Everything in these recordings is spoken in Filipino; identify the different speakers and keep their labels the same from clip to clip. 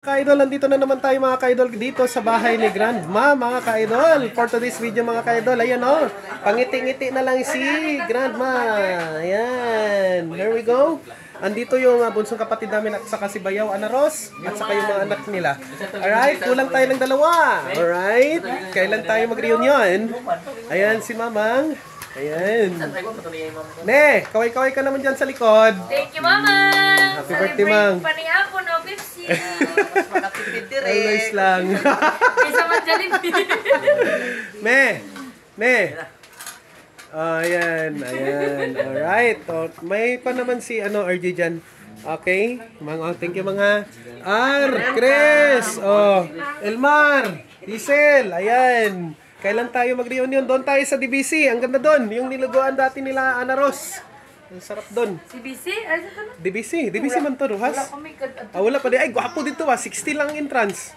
Speaker 1: Ka-idol, nandito na naman tayo mga ka-idol dito sa bahay ni Grandma mga ka-idol. For today's video mga ka-idol, ayan o, pangiti-ngiti na lang si Grandma. Ayan, here we go. Andito yung bunsong kapatid namin at saka si Bayaw, Ana Ros, at saka yung mga anak nila. Alright, kulang tayo ng dalawa. Alright, kailan tayo mag-reunion? Ayan si Mamang. Ayan. Ne, kaway-kaway ka naman dyan sa likod.
Speaker 2: Thank you, Mama!
Speaker 1: Happy birthday, Mang.
Speaker 2: Pa niya ako, no, Pepsi.
Speaker 1: Always lang.
Speaker 2: Isa madyalim.
Speaker 1: Me. Ayan. Alright. O, may pa naman si RJ dyan. Okay. Thank you mga. Chris. Elmar. Diesel. Ayan. Kailan tayo mag-reunion? Doon tayo sa DBC. Ang ganda doon. Yung niluguan dati nila Ana Ros. Ang sarap doon.
Speaker 2: CBC? Ano ito?
Speaker 1: DBC man to, Ruhas.
Speaker 2: Wala kami.
Speaker 1: Wala pa din. Ay, gwapo dito 60 lang entrance.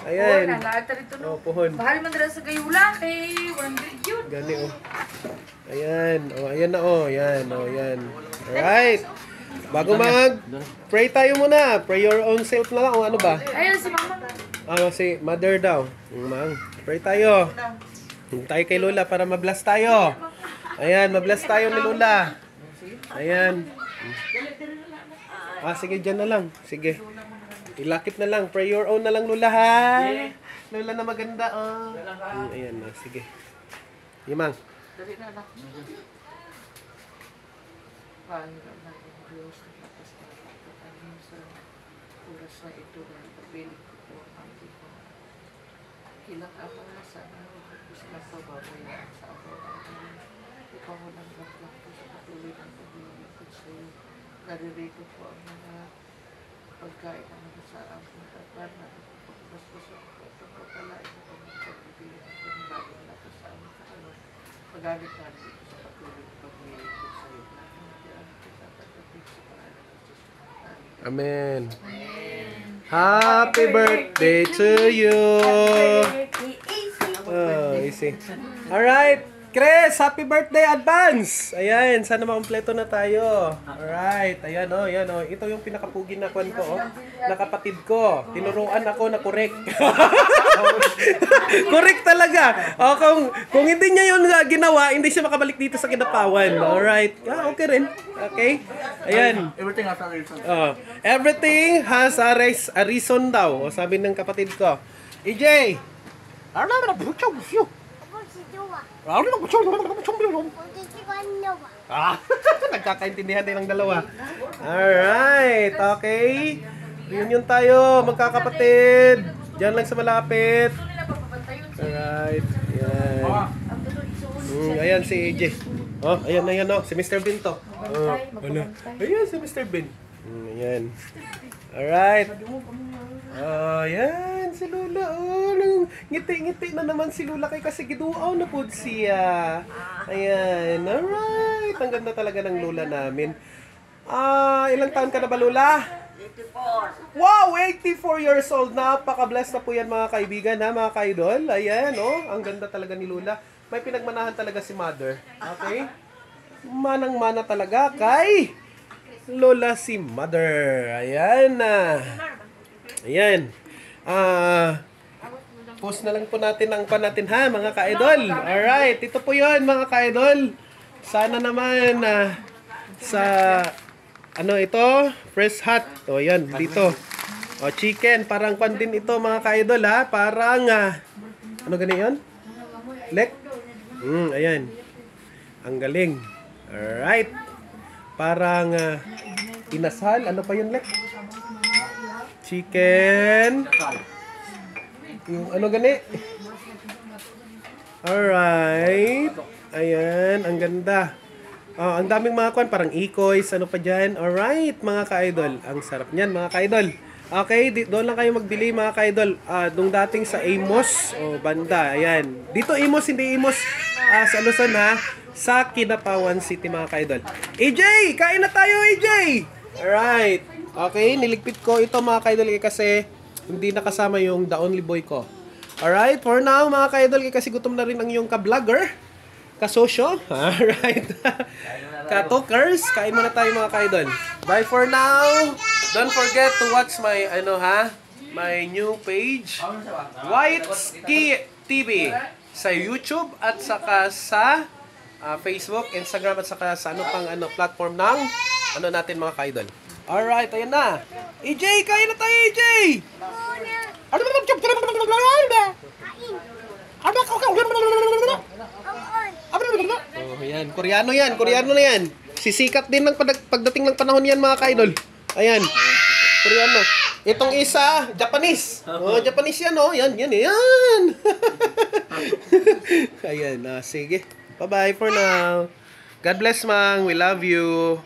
Speaker 1: Ayan.
Speaker 2: Wala, lahat rito no.
Speaker 1: Puhon.
Speaker 2: Bahal man dala sa Gayula kay 100 yun.
Speaker 1: Gani Ayan. Ayan na Ayan. Alright. Bago pray tayo muna. Pray your own self na lang. O ano ba?
Speaker 2: Ayun si Mama.
Speaker 1: Si Mother daw. Pray tayo. Tayo kay Lola para ma-bless tayo. Ayan, ma-bless tayo ni Lola. Ayan. Sige, dyan na lang. Sige. Ilakip na lang. Pray your own na lang, Lola, ha? Lola na maganda, Ayan na, sige. Yimang.
Speaker 3: Dali na anak. Panginoon natin Diyos na kapasalanan sa oras na ito na pagpilit ko po ang ito. Kilang amang nasana gusto na pababayaan sa araw-araw. Ikaw mo lang baklak po sa patuloy ng paglilingkod sa iyo. Naririto po ang mga pagkain ng mga sa aming tapan na pagpapaspas at pagpapalain na kami sa pagpilihan ng pagbaling na po sa aming kaalaman. Magamit natin ito sa patuloy ng paglilingkod sa iyo.
Speaker 1: Amen. Happy birthday to you. Easy. Alright. Chris, happy birthday advance. Ayan, sana makumpleto na tayo. Alright, ayan Ito yung pinakapugi na kwan ko, na kapatid ko. Tinuruan ako na correct. Correct talaga. Kung hindi niya yun ginawa, hindi siya makabalik dito sa Kinapawan. Alright. Okay rin. Okay. Ayan.
Speaker 3: Everything has a reason.
Speaker 1: Everything has a reason daw. Sabi ng kapatid ko. EJ! Nagkakaintindihan din ng dalawa. Alright, okay. Reunion tayo, magkakapatid. Diyan lang sa malapit. Alright, ayan. Ayan si AJ. Ayan si Mr. Bean to. Ayan si Mr. Bean. Ayan. Alright. Ayan si Lola. Ngiti-ngiti na naman si Lola kay kasi giduaw na po siya. Ayan. Alright. Ang ganda talaga ng Lola namin. Ilang taon ka na ba, Lola?
Speaker 3: 84.
Speaker 1: Wow! 84 years old. Napaka-bless na po yan mga kaibigan, mga ka-idol. Ayan, ang ganda talaga ni Lola. May pinagmanahan talaga si Mother. Okay? Manang-mana talaga kay Lola si Mother. Ayan Ayan. Post na lang po natin ang natin mga ka-idol. Alright, ito po yun mga ka-idol. Sana naman sa ito, fresh hot. Yan, dito. Chicken, parang kwan din ito mga ka-idol Parang gani yun? Lek? Ayan. Ang galing. Alright. Parang inasal. Ano pa yun, Lek? Chicken. Yung gani? Alright. Ayan, ang ganda. Ang daming mga kwan, parang ikoys, ano pa dyan. Alright, mga ka-idol. Ang sarap niyan, mga ka-idol. Okay, doon lang kayo magbili, mga ka-idol. Doon dating sa Amos, banda. Ayan. Dito Amos, hindi Amos sa Luzon, sa Kinapawan City, mga ka-idol. AJ! Kain na tayo, AJ! Alright. Okay, niligpit ko ito, mga ka-idol, kasi hindi nakasama yung The Only Boy ko. Alright, for now, mga ka-idol, kasi gutom na rin ang yung ka-vlogger. Kasosyo. Alright. Katokers. Kain muna tayo mga ka-idol. Bye for now. Don't forget to watch my my new page, White Ski TV, sa YouTube at saka sa Facebook, Instagram at saka sa platform ng natin mga ka-idol. Alright, ayan na. AJ, kain na tayo, AJ! Oh, yan. Koreano na yan. Sisikat din ng pagdating ng panahon yan mga ka-idol. Ayan. Koreano. Itong isa, Japanese. Oh, Japanese yan, oh. Yan. Ayan, sige. Bye-bye for now. God bless, Mang. We love you.